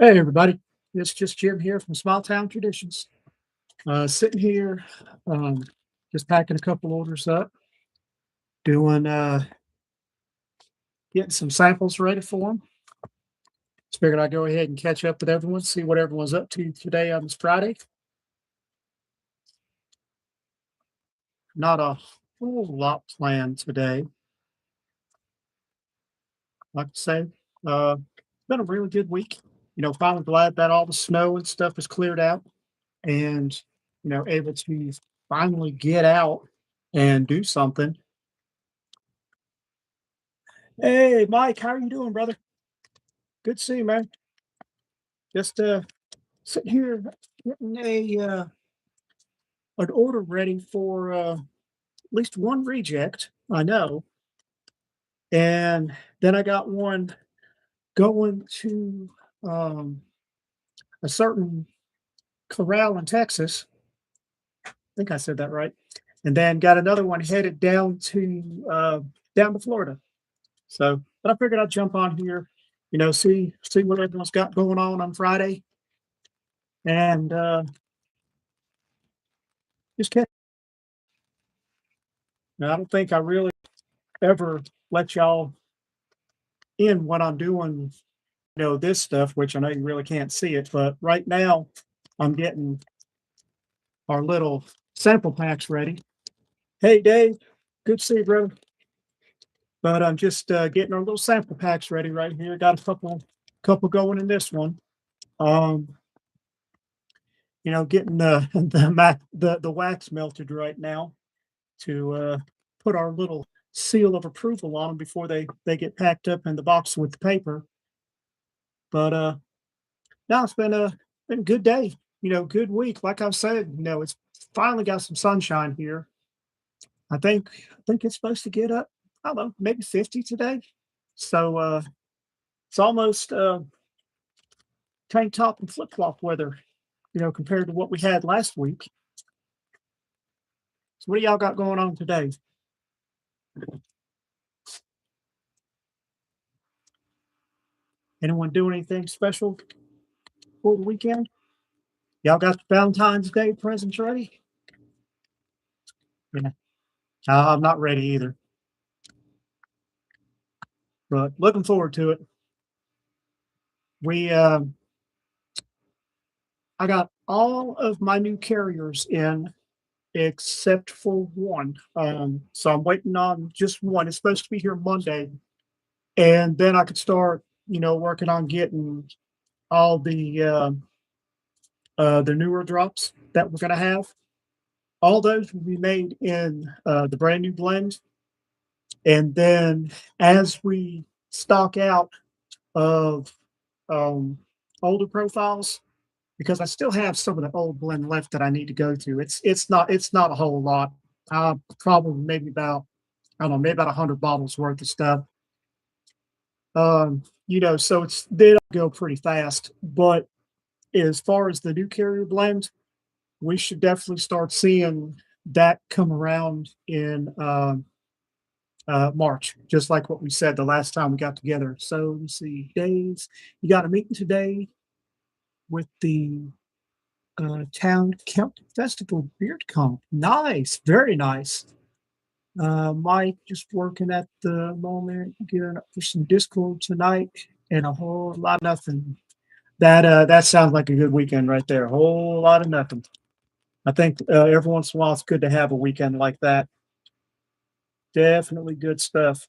Hey everybody, it's just Jim here from Small Town Traditions. Sitting here, um, just packing a couple orders up, doing getting some samples ready for them. Just figured I'd go ahead and catch up with everyone, see what everyone's up to today on this Friday. Not a whole lot planned today, like I say. It's been a really good week. Finally glad that all the snow and stuff is cleared out, and able to finally get out and do something. Hey, Mike, how are you doing, brother? Good to see you, man. Just sitting here getting an order ready for at least one reject. I know, and then I got one going to a certain corral in Texas. I think I said that right. And then got another one headed down to Florida. So, but I figured I'd jump on here, see what everyone's got going on Friday, and just catch. Now, I don't think I really ever let y'all in what I'm doing, this stuff, which I know you really can't see it, but right now I'm getting our little sample packs ready. Hey, Dave, good to see you, brother. But I'm just getting our little sample packs ready right here. Got a couple going in this one. Um, getting the the wax melted right now to put our little seal of approval on them before they get packed up in the box with the paper. But no, it's been a good day, good week. Like I said, it's finally got some sunshine here. I think it's supposed to get up, I don't know, maybe 50 today. So it's almost tank top and flip flop weather, compared to what we had last week. So what do y'all got going on today? Anyone doing anything special for the weekend? Y'all got the Valentine's Day presents ready? Yeah. I'm not ready either, but looking forward to it. We I got all of my new carriers in except for one. So I'm waiting on just one. It's supposed to be here Monday, and then I could start, working on getting all the newer drops that we're gonna have. All those will be made in the brand new blend, and then as we stock out of um, older profiles, because I still have some of the old blend left that I need to go through. It's not a whole lot. Probably maybe about, I don't know, maybe about 100 bottles worth of stuff. So they don't go pretty fast. But as far as the new carrier blend, we should definitely start seeing that come around in March, just like what we said the last time we got together. So let me see, days. You got a meeting today with the Town Celtic Festival Beard Comp. Nice, very nice. Mike just working at the moment, gearing up for some Discord tonight, and a whole lot of nothing. That sounds like a good weekend right there. A whole lot of nothing. I think every once in a while it's good to have a weekend like that. Definitely good stuff.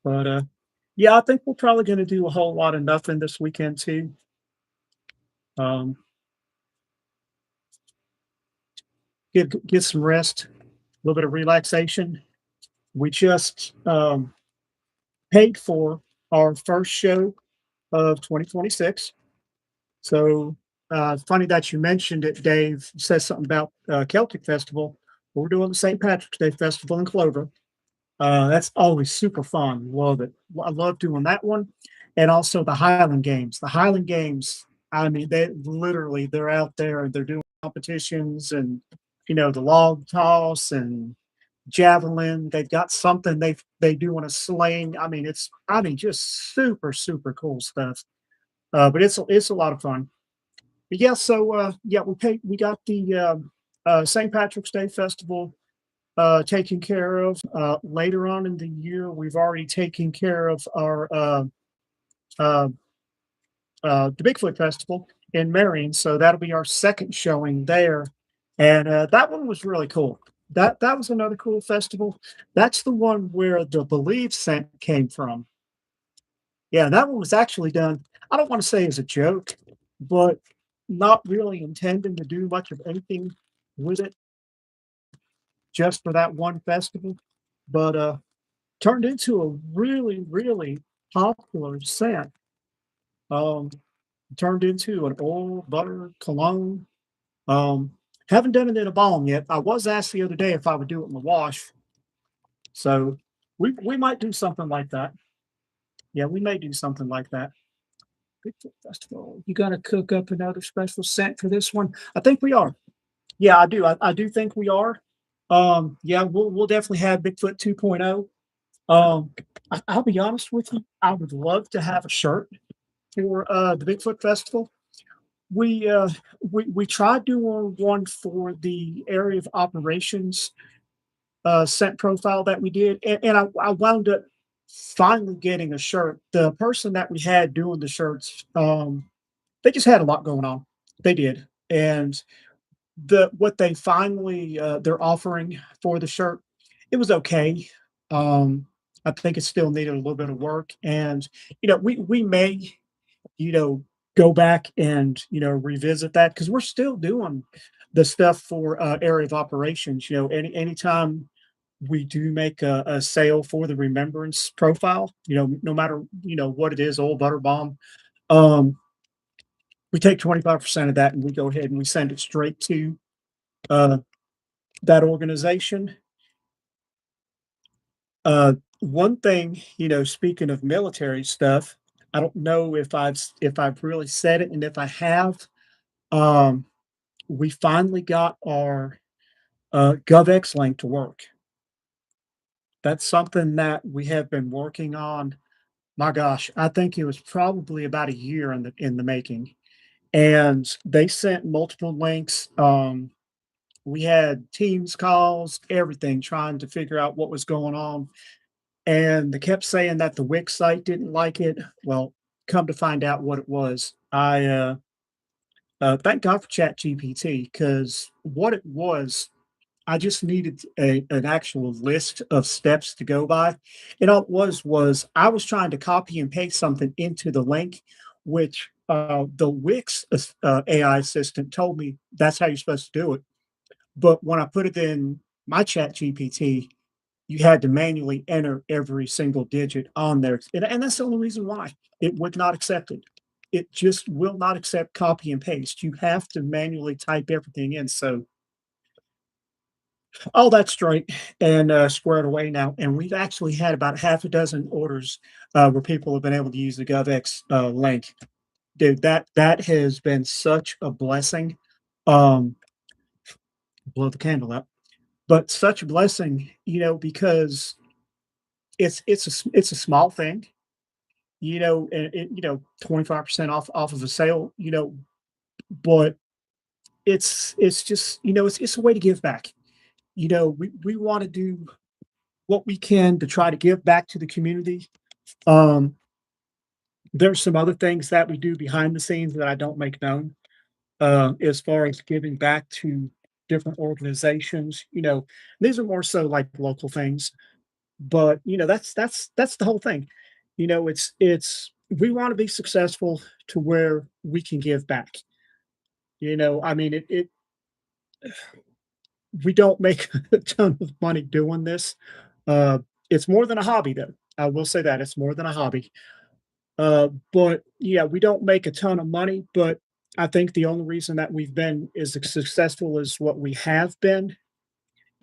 But yeah, I think we're probably going to do a whole lot of nothing this weekend too. Um, get some rest, a little bit of relaxation. We just paid for our first show of 2026. So funny that you mentioned it, Dave. You said something about Celtic Festival. We're doing the St. Patrick's Day Festival in Clover. That's always super fun. Love it. I love doing that one, and also the Highland Games. The Highland Games. I mean, they're out there and they're doing competitions and the log toss and javelin. They've got something they do on a sling. I mean, just super, super cool stuff. But it's a lot of fun. But yeah, so yeah, we got the St. Patrick's Day Festival taken care of. Later on in the year, we've already taken care of our uh, the Bigfoot Festival in Marion, so that'll be our second showing there, and that one was really cool. That was another cool festival. That's the one where the Believe scent came from. Yeah, that one was actually done. I don't want to say as a joke, but not really intending to do much of anything with it, just for that one festival. But turned into a really, really popular scent. Um, Turned into an oil, butter, cologne. Um, haven't done it in a balm yet. I was asked the other day if I would do it in the wash, so we might do something like that. Yeah, we may do something like that. Bigfoot Festival. You gotta cook up another special scent for this one. I think we are. Yeah, I do. I do think we are. Yeah, we'll definitely have Bigfoot 2.0. Um, I'll be honest with you. I would love to have a shirt for the Bigfoot Festival. We uh we tried doing one for the area of operations scent profile that we did, and I wound up finally getting a shirt. The person that we had doing the shirts, they just had a lot going on. They did, and the what they finally they're offering for the shirt, it was okay. Um, I think it still needed a little bit of work, and we may you know, go back and, revisit that because we're still doing the stuff for area of operations. Anytime we do make a sale for the remembrance profile, no matter, what it is, old butter bomb, um, we take 25% of that and we go ahead and we send it straight to uh, that organization. One thing, speaking of military stuff, I don't know if I've really said it, and if I have, um, we finally got our GovX link to work. That's something that we have been working on. My gosh, I think it was probably about a year in the making. And they sent multiple links. We had Teams calls, everything, trying to figure out what was going on. And they kept saying that the Wix site didn't like it. Well, come to find out what it was. I thank God for ChatGPT because what it was, I just needed an actual list of steps to go by. And all it was I was trying to copy and paste something into the link, which the Wix AI assistant told me that's how you're supposed to do it. But when I put it in my Chat GPT, you had to manually enter every single digit on there. And that's the only reason why it would not accept it. It just will not accept copy and paste. You have to manually type everything in. So all that's straight and squared away now. And we've actually had about half a dozen orders where people have been able to use the GovX link. Dude, that has been such a blessing. Um, Blow the candle up, but such a blessing, because it's a small thing, and 25% off of a sale, but it's just it's a way to give back. We want to do what we can to try to give back to the community. Um, there's some other things that we do behind the scenes that I don't make known, as far as giving back to different organizations. These are more so like local things, but that's the whole thing. It's we want to be successful to where we can give back. It we don't make a ton of money doing this. Uh, it's more than a hobby, though. I will say that it's more than a hobby. But yeah, we don't make a ton of money, but I think the only reason that we've been as successful as what we have been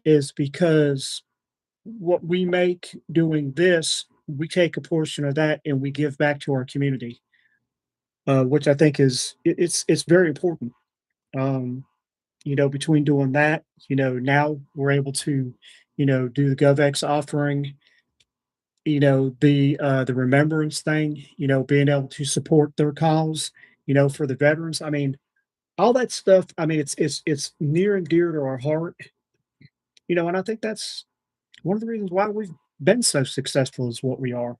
is because what we make doing this, we take a portion of that and we give back to our community, which I think is it's very important. Um, between doing that, now we're able to, do the GovX offering, the remembrance thing, being able to support their cause, for the veterans. I mean, all that stuff, I mean, it's near and dear to our heart, and I think that's one of the reasons why we've been so successful as what we are.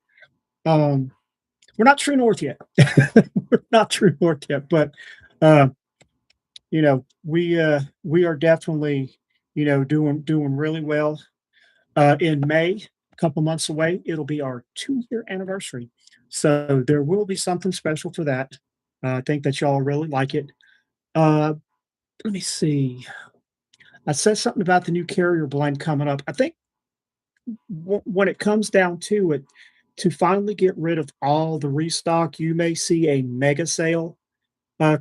Um, we're not true north yet. We're not true north yet, but uh, we are definitely, doing really well. In May, a couple months away, it'll be our 2-year anniversary. So there will be something special for that. I think that y'all really like it. Uh, let me see. I said something about the new carrier blend coming up. I think when it comes down to it, to finally get rid of all the restock, you may see a mega sale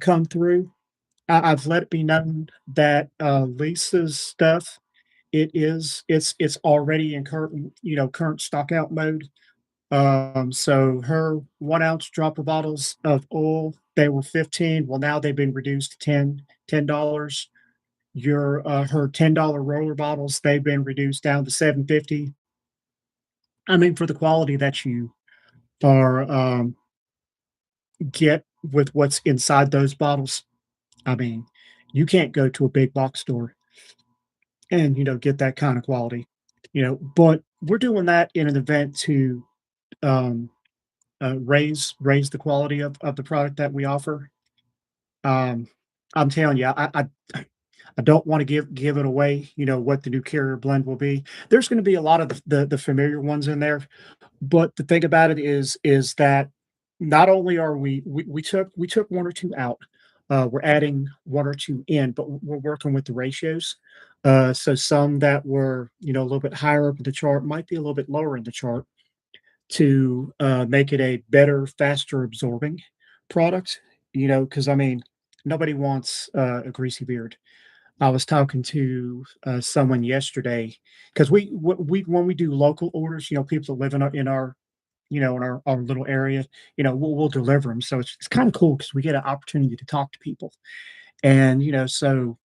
come through. I've let it be known that Lisa's stuff, it's already in current stock out mode. So her 1 ounce dropper bottles of oil, they were 15. Well, now they've been reduced to $10. Your her $10 roller bottles, they've been reduced down to 7.50. I mean, for the quality that you are get with what's inside those bottles, I mean, you can't go to a big box store and get that kind of quality. But we're doing that in an event to um, raise the quality of the product that we offer. Um, I'm telling you, I don't want to give it away. What the new carrier blend will be. There's going to be a lot of the familiar ones in there, but the thing about it is that not only are we took one or two out, we're adding one or two in, but we're working with the ratios. So some that were a little bit higher up in the chart might be a little bit lower in the chart to make it a better, faster absorbing product. Because I mean, nobody wants a greasy beard. I was talking to someone yesterday because we when we do local orders, people that live in our little area, we'll deliver them. So it's kind of cool because we get an opportunity to talk to people. And so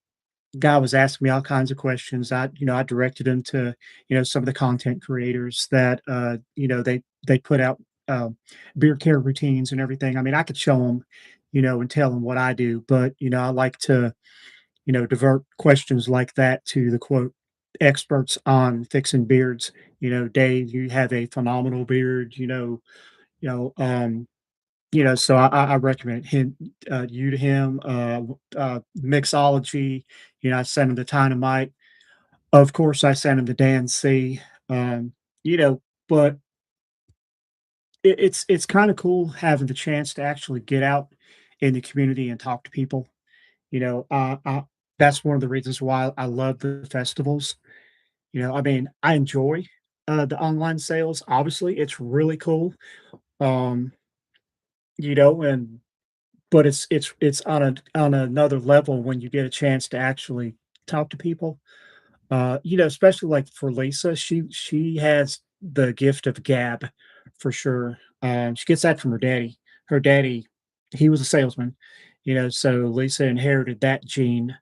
guy was asking me all kinds of questions. I directed him to, some of the content creators that, they put out beer care routines and everything. I mean, I could show them, and tell them what I do, but I like to, divert questions like that to the quote experts on fixing beards. Dave, you have a phenomenal beard. You know, um, so I recommend you to him. Mixology. I sent him the Dynamite. Of course, I sent him the Dan C. Um, you know, but it's kind of cool having the chance to actually get out in the community and talk to people. That's one of the reasons why I love the festivals. I mean, I enjoy the online sales. Obviously, it's really cool. Um, and but it's on another level when you get a chance to actually talk to people. Especially like for Lisa, she has the gift of gab for sure. She gets that from her daddy. Her daddy, he was a salesman, so Lisa inherited that gene.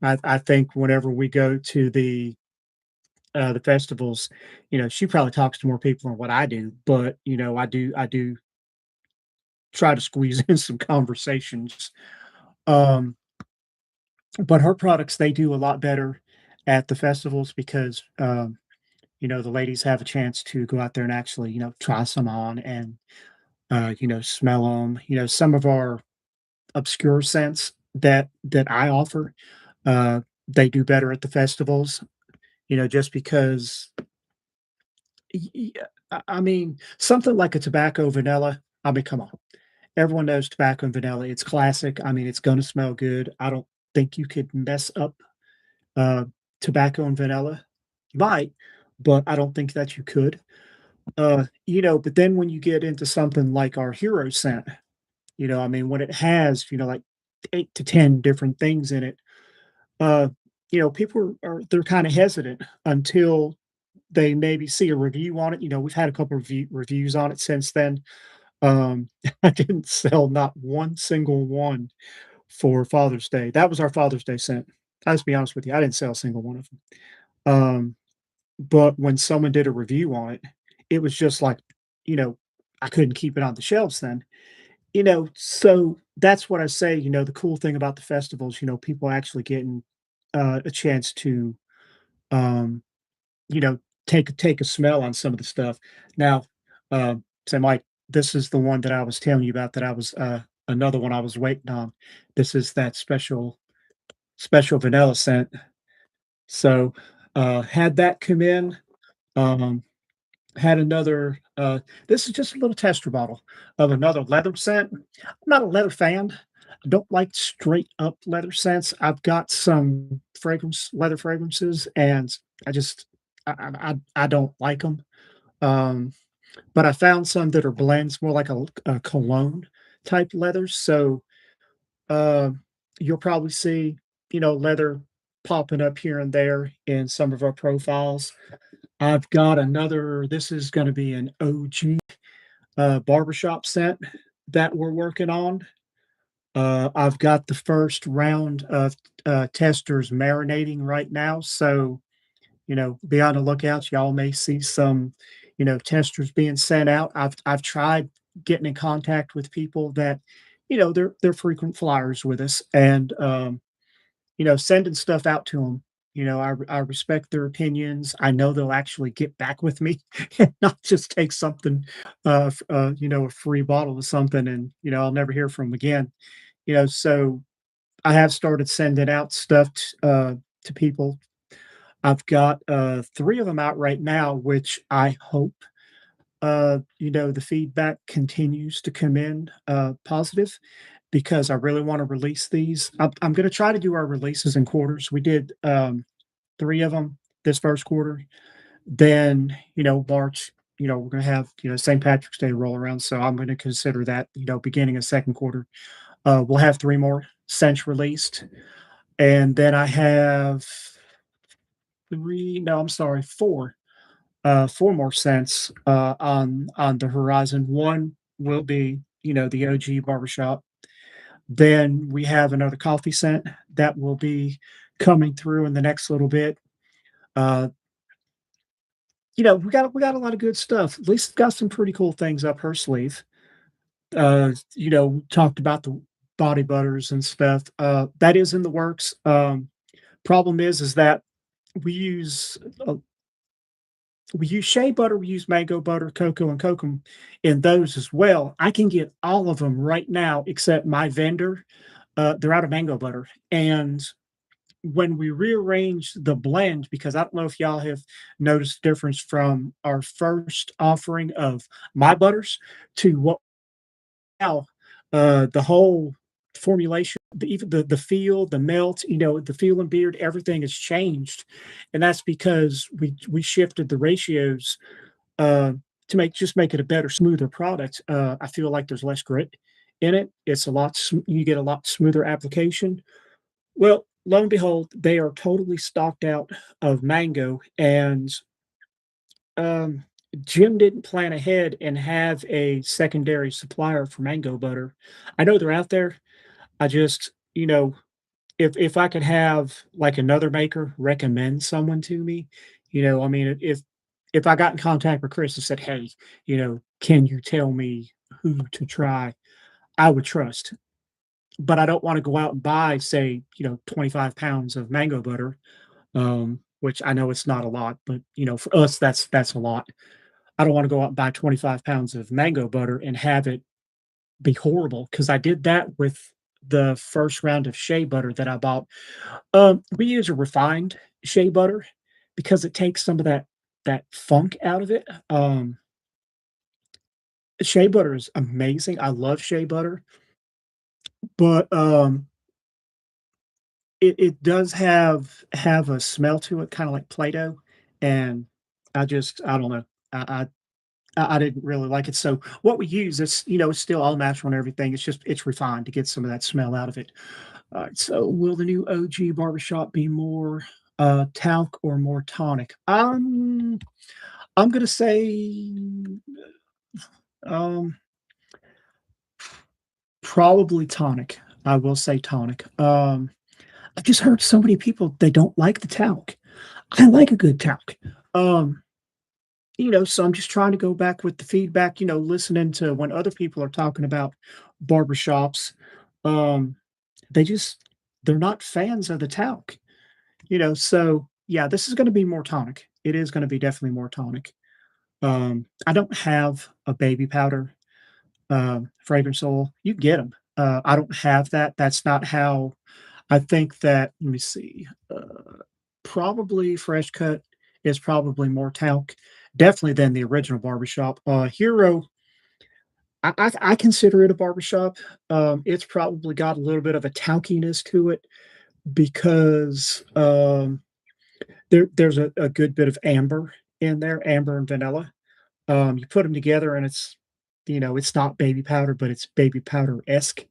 I think whenever we go to the festivals, she probably talks to more people than what I do, but I do try to squeeze in some conversations. Um, but her products, they do a lot better at the festivals because the ladies have a chance to go out there and actually, try some on and, smell them. Some of our obscure scents that I offer, they do better at the festivals, just because, I mean, something like a tobacco vanilla. I mean, come on, everyone knows tobacco and vanilla. It's classic. I mean, it's gonna smell good. I don't think you could mess up uh, tobacco and vanilla. You might, but I don't think that you could. But then when you get into something like our hero scent, I mean, when it has, like 8 to 10 different things in it, uh, people are they're kind of hesitant until they maybe see a review on it. We've had a couple of reviews on it since then. I didn't sell not one single one for Father's Day. That was our Father's Day scent. I'll just be honest with you, I didn't sell a single one of them. Um, but when someone did a review on it, it was just like, you know, I couldn't keep it on the shelves then. So that's what I say, the cool thing about the festivals, people actually getting, a chance to, um, you know, take a smell on some of the stuff. Now, say, Mike, this is the one that I was telling you about that I was, another one I was waiting on. This is that special vanilla scent. So, had that come in, um, had another, this is just a little tester bottle of another leather scent. I'm not a leather fan. I don't like straight up leather scents. I've got some leather fragrances, and I just, I don't like them. Um, but I found some that are blends, more like a cologne type leathers. So, uh, you'll probably see, leather popping up here and there in some of our profiles. I've got another, this is going to be an OG barbershop scent that we're working on. I've got the first round of testers marinating right now. So, be on the lookout. Y'all may see some, testers being sent out. I've tried getting in contact with people that, they're frequent flyers with us, and sending stuff out to them. I respect their opinions. I know they'll actually get back with me and not just take something, a free bottle of something, and I'll never hear from 'em again. So I have started sending out stuff to people. I've got 3 of them out right now, which I hope, the feedback continues to come in, positive, because I really wanna release these. I'm gonna try to do our releases in quarters. We did, 3 of them this 1st quarter. Then, March, we're gonna have, St. Patrick's Day roll around, so I'm gonna consider that, beginning of 2nd quarter. We'll have 3 more scents released, and then I have 3, no, I'm sorry, 4 more scents, on the horizon. One will be, the OG barbershop. Then we have another coffee scent that will be coming through in the next little bit. Uh, we got a lot of good stuff. Lisa's got some pretty cool things up her sleeve. Talked about the body butters and stuff. That is in the works. Problem is that we use uh, we use shea butter, we use mango butter, cocoa, and kokum in those as well. I can get all of them right now except my vendor. They're out of mango butter, and when we rearrange the blend, because I don't know if y'all have noticed difference from our first offering of my butters to what now, the whole formulation, even the feel, the melt, the feel and beard, everything has changed, and that's because we shifted the ratios, uh, to make it a better, smoother product. I feel like there's less grit in it. It's a lot you get a lot smoother application. Well, lo and behold, they are totally stocked out of mango, and um, Jim didn't plan ahead and have a secondary supplier for mango butter. I know they're out there. I just, if I could have like another maker recommend someone to me, I mean, if I got in contact with Chris and said, "Hey, can you tell me who to try?" I would trust, but I don't want to go out and buy, say, 25 pounds of mango butter, which I know it's not a lot, but for us, that's a lot. I don't wanna go out and buy 25 pounds of mango butter and have it be horrible, because I did that with the first round of shea butter that I bought. We use a refined shea butter because it takes some of that funk out of it. Shea butter is amazing. I love shea butter, but, it does have a smell to it, kinda like Play-Doh, and I don't know. I didn't really like it. So what we use is, it's still all natural and everything. It's refined to get some of that smell out of it. All right. So will the new OG barbershop be more talc or more tonic? I'm gonna say um probably tonic. I will say tonic. I just heard so many people, they don't like the talc. I like a good talc. Um, so I'm just trying to go back with the feedback, listening to when other people are talking about barbershops. Um, they just they're not fans of the talc, so yeah, this is gonna be more tonic. It is gonna be definitely more tonic. I don't have a baby powder, fragrance oil. You get them. I don't have that. That's not how I think that let me see, probably Fresh Cut is probably more talc, definitely than the original barbershop. Hero, I consider it a barbershop. It's probably got a little bit of a talciness to it because, there's a good bit of amber in there, amber and vanilla. You put them together and it's not baby powder, but it's baby powder-esque.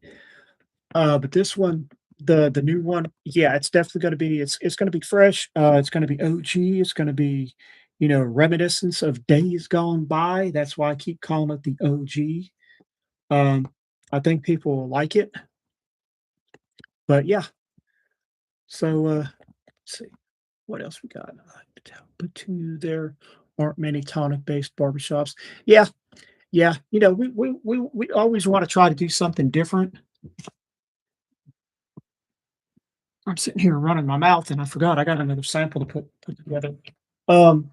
But this one, the new one, yeah, it's definitely it's gonna be fresh, it's gonna be OG, it's gonna be, reminiscence of days gone by. That's why I keep calling it the OG. Um, I think people will like it, but yeah. So, let's see what else we got. But two, there aren't many tonic-based barbershops. Yeah, yeah, we always wanna try to do something different. I'm sitting here running my mouth and I forgot I got another sample to put together. Um,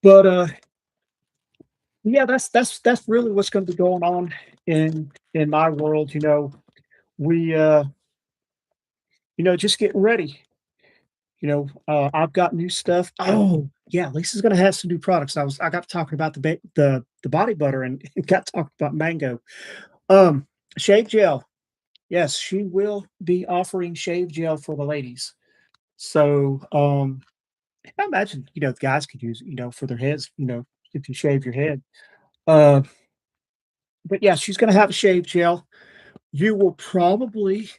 but yeah, that's really what's gonna be going on in my world, We just getting ready. I've got new stuff. Oh, yeah, Lisa's gonna have some new products. I got talking about the body butter and got talking about mango. Um, Shave gel. Yes, she will be offering shave gel for the ladies. So, I imagine, guys could use it, for their heads, if you shave your head. Uh, but yeah, she's gonna have a shave gel. You will probably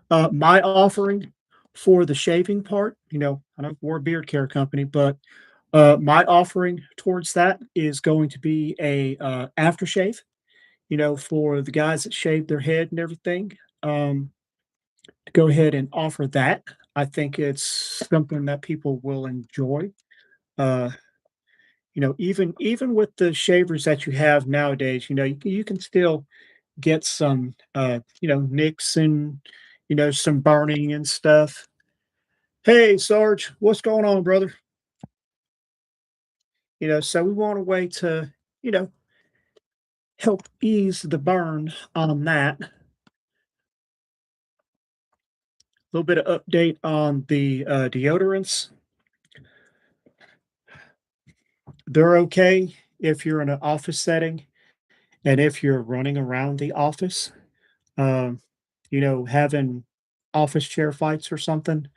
my offering for the shaving part, I know we're a beard care company, but my offering towards that is going to be a aftershave, for the guys that shave their head and everything. Um, to go ahead and offer that. I think it's something that people will enjoy. Uh, even with the shavers that you have nowadays, you can still get some, nicks and, some burning and stuff. "Hey, Sarge, what's going on, brother?" So we want a way to, you know, help ease the burn on that. A little bit of update on the, deodorants. They're okay if you're in an office setting and if you're running around the office, um, having office chair fights or something.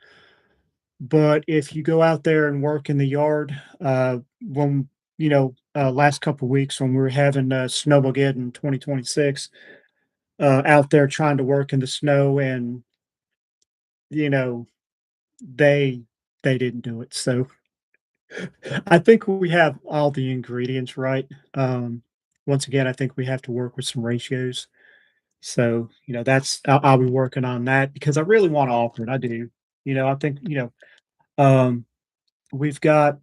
But if you go out there and work in the yard, last couple weeks when we were having Snowmageddon 2026, out there trying to work in the snow, and you know they they didn't do it. So I think we have all the ingredients right. Once again, I think we have to work with some ratios. So I'll be working on that because I really want to offer it. I do. I think um, we've got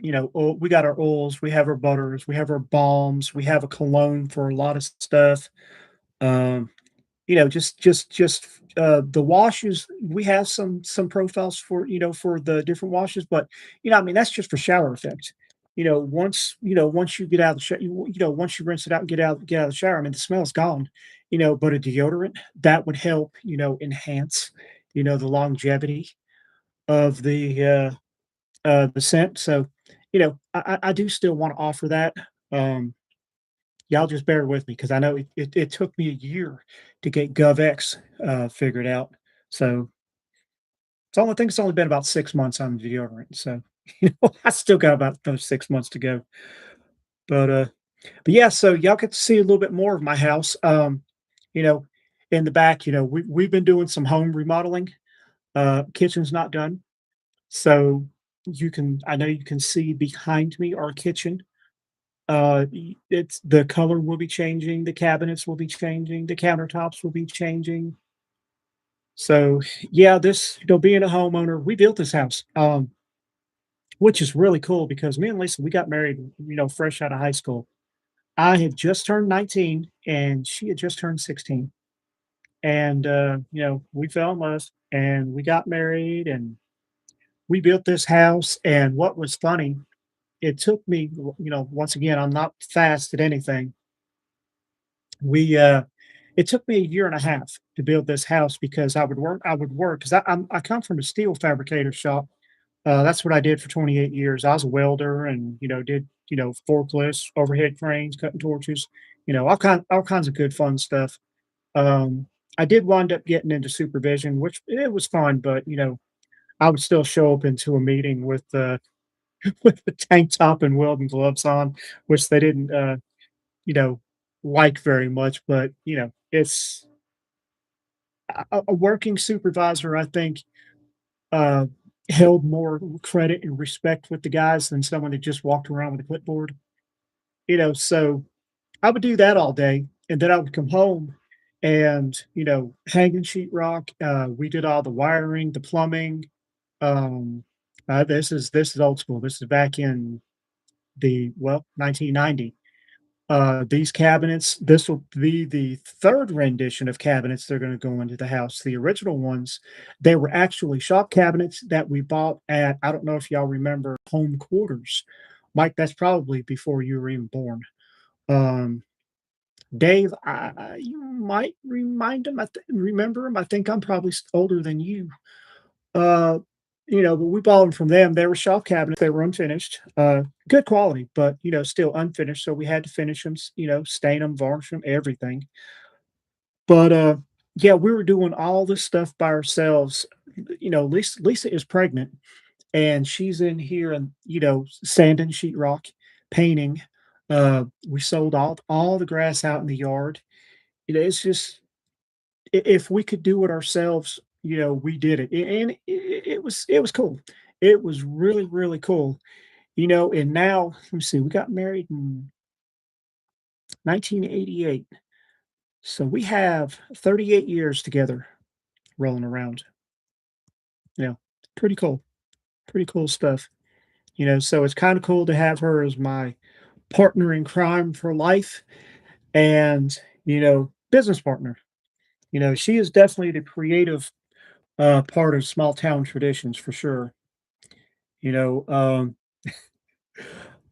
we got our oils, we have our butters, we have our balms, we have a cologne for a lot of stuff. Um, the washes, we have some profiles for the different washes, but I mean, that's just for shower effect. Once you get out of the shower, once you rinse it out and get out of the shower, I mean, the smell's gone. But a deodorant that would help, enhance, the longevity of the scent. So, I do still want to offer that. Um, Y'all just bear with me because I know it took me a year to get GovX figured out. So it's only been about 6 months on the deodorant. So I still got about another 6 months to go. But but yeah, so y'all get to see a little bit more of my house. You know, in the back, we've been doing some home remodeling. Kitchen's not done. So I know you can see behind me our kitchen. It's the color will be changing, the cabinets will be changing, the countertops will be changing. So yeah, being a homeowner, we built this house, which is really cool because me and Lisa, we got married, fresh out of high school. I had just turned 19 and she had just turned 16. And we fell in love and we got married and we built this house. And what was funny, it took me, once again, I'm not fast at anything. We It took me a year and a half to build this house because I would work because I come from a steel fabricator shop. That's what I did for 28 years. I was a welder and, did, forklifts, overhead cranes, cutting torches, all kinds of good fun stuff. Um, I did wind up getting into supervision, which it was fun, but, I would still show up into a meeting with with the tank top and welding gloves on, which they didn't you know, like very much, but, it's a working supervisor, I think, uh, held more credit and respect with the guys than someone that just walked around with a clipboard, so I would do that all day, and then I would come home and, hanging sheetrock, we did all the wiring, the plumbing, this is old school, this is back in 1990. These cabinets, this will be the third rendition of cabinets they're gonna go into the house. The original ones, they were actually shop cabinets that we bought at I don't know if y'all remember Home Quarters. Mike, that's probably before you were even born. Um, Dave, you might remember him. I think I'm probably older than you. Uh, but we bought them from them. They were shop cabinets. They were unfinished, good quality, but still unfinished. So we had to finish them, stain them, varnish them, everything. But yeah, we were doing all this stuff by ourselves. Lisa is pregnant, and she's in here and sanding sheetrock, painting. We sold all the grass out in the yard. It's just if we could do it ourselves, we did it, and it was cool. It was really really cool, And now let me see, we got married in 1988, so we have 38 years together rolling around. Yeah, pretty cool, pretty cool stuff. So it's kind of cool to have her as my partner in crime for life, and business partner. She is definitely the creative part of small town traditions for sure. You know, um,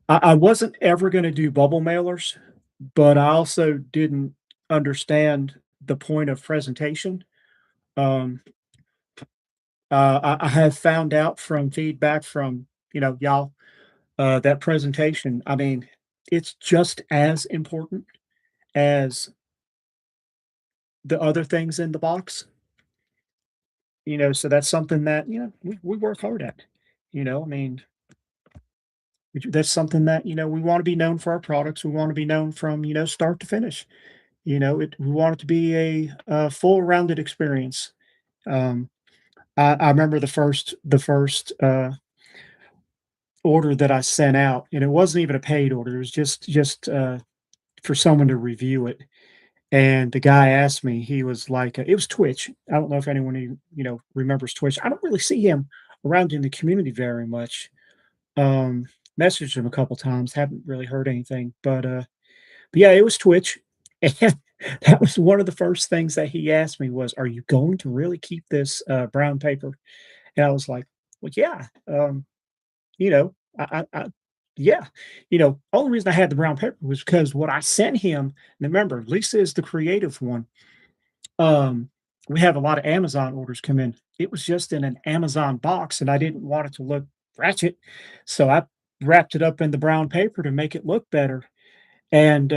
I wasn't ever going to do bubble mailers, but I also didn't understand the point of presentation. Um, I have found out from feedback from y'all that presentation. I mean, it's just as important as the other things in the box. So that's something that we work hard at. I mean, that's something that we want to be known for our products. We want to be known from start to finish. We want it to be a full rounded experience. Um, I remember the first order that I sent out, and it wasn't even a paid order. It was just for someone to review it. And the guy asked me, he was like, it was Twitch. I don't know if anyone remembers Twitch. I don't really see him around in the community very much. Um, Messaged him a couple times, haven't really heard anything, but yeah, it was Twitch, and that was one of the first things that he asked me was, "Are you going to really keep this, brown paper?" And I was like, "Well, yeah, you know, I yeah." Only reason I had the brown paper was because what I sent him and remember, Lisa is the creative one. Um, we have a lot of Amazon orders come in. It was just in an Amazon box, and I didn't want it to look ratchet, so I wrapped it up in the brown paper to make it look better, and,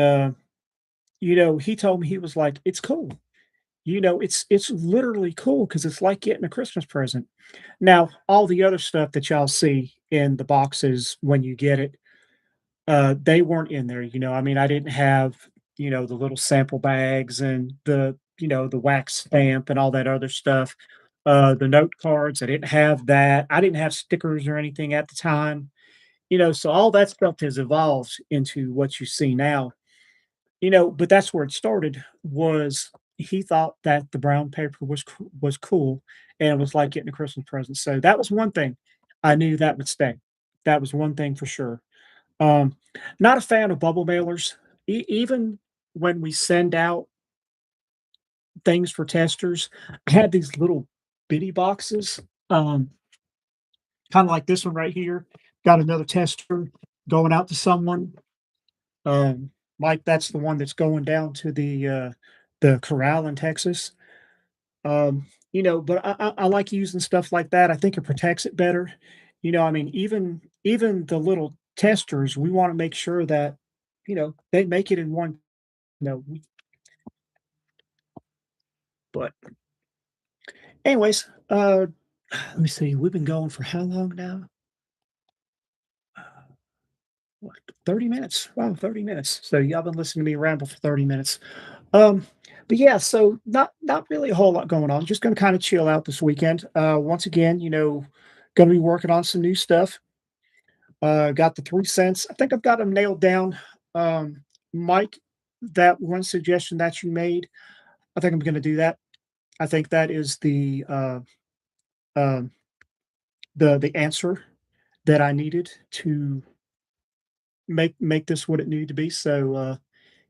he told me, he was like, "It's cool." It's literally cool because it's like getting a Christmas present. Now, all the other stuff that y'all see in the boxes when you get it, they weren't in there, I mean, I didn't have, the little sample bags and the wax stamp and all that other stuff. The note cards, I didn't have that. I didn't have stickers or anything at the time, so all that stuff has evolved into what you see now. But that's where it started was, he thought that the brown paper was cool and was like getting a Christmas present. So that was one thing I knew that would stay. That was one thing for sure. Um, Not a fan of bubble mailers. Even when we send out things for testers, I had these little bitty boxes, um, kind of like this one right here. Got another tester going out to someone. Like that's the one that's going down to the corral in Texas. But I like using stuff like that. I think it protects it better. I mean, even the little testers, we want to make sure that they make it in one. But anyways, let me see. We've been going for how long now? What, 30 minutes? Wow, 30 minutes. So y'all been listening to me ramble for 30 minutes. Um, but yeah, so not really a whole lot going on. Just gonna kind of chill out this weekend. Once again, gonna be working on some new stuff. Got the 3 cents. I think I've got them nailed down. Mike, that one suggestion that you made, I think I'm gonna do that. I think that is um the answer that I needed to make this what it needed to be. So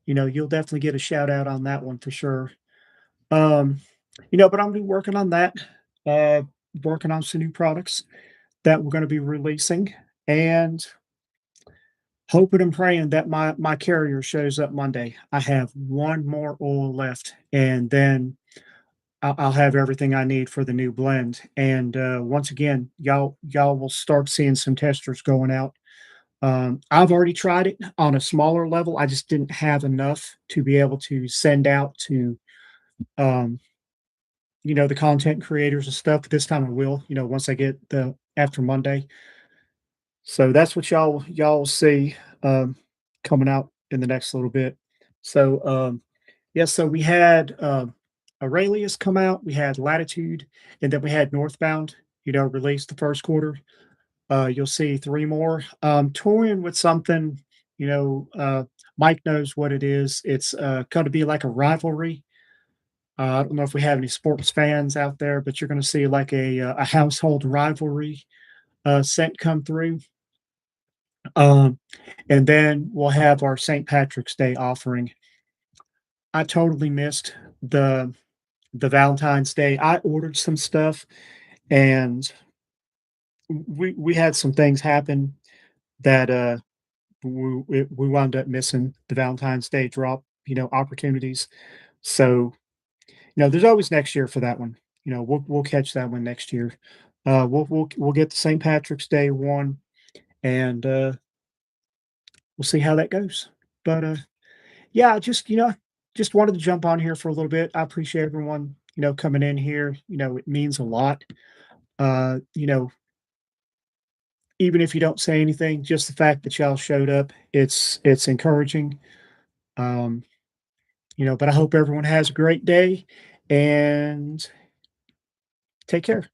you'll definitely get a shout out on that one for sure. Um, but I'm gonna be working on that, uh, working on some new products that we're gonna be releasing, and hoping and praying that my carrier shows up Monday. I have one more oil left, and then I'll have everything I need for the new blend. And once again, y'all will start seeing some testers going out. I've already tried it on a smaller level. I just didn't have enough to be able to send out to um, the content creators and stuff. But this time I will, once I get the after Monday. So that's what y'all will see coming out in the next little bit. So yeah, so we had Aurelius come out, we had Latitude, and then we had Northbound, released the first quarter. You'll see three more. Touring with something, Mike knows what it is. It's going to be like a rivalry. I don't know if we have any sports fans out there, but you're going to see like a household rivalry scent come through. Um, and then we'll have our St. Patrick's Day offering. I totally missed the Valentine's Day. I ordered some stuff and we had some things happen that we wound up missing the Valentine's Day drop, opportunities. So, there's always next year for that one. We'll catch that one next year. We'll get the St. Patrick's Day one, and we'll see how that goes. But yeah, just wanted to jump on here for a little bit. I appreciate everyone, coming in here. It means a lot. Uh, you know, even if you don't say anything, just the fact that y'all showed up, it's encouraging. Um, but I hope everyone has a great day and take care.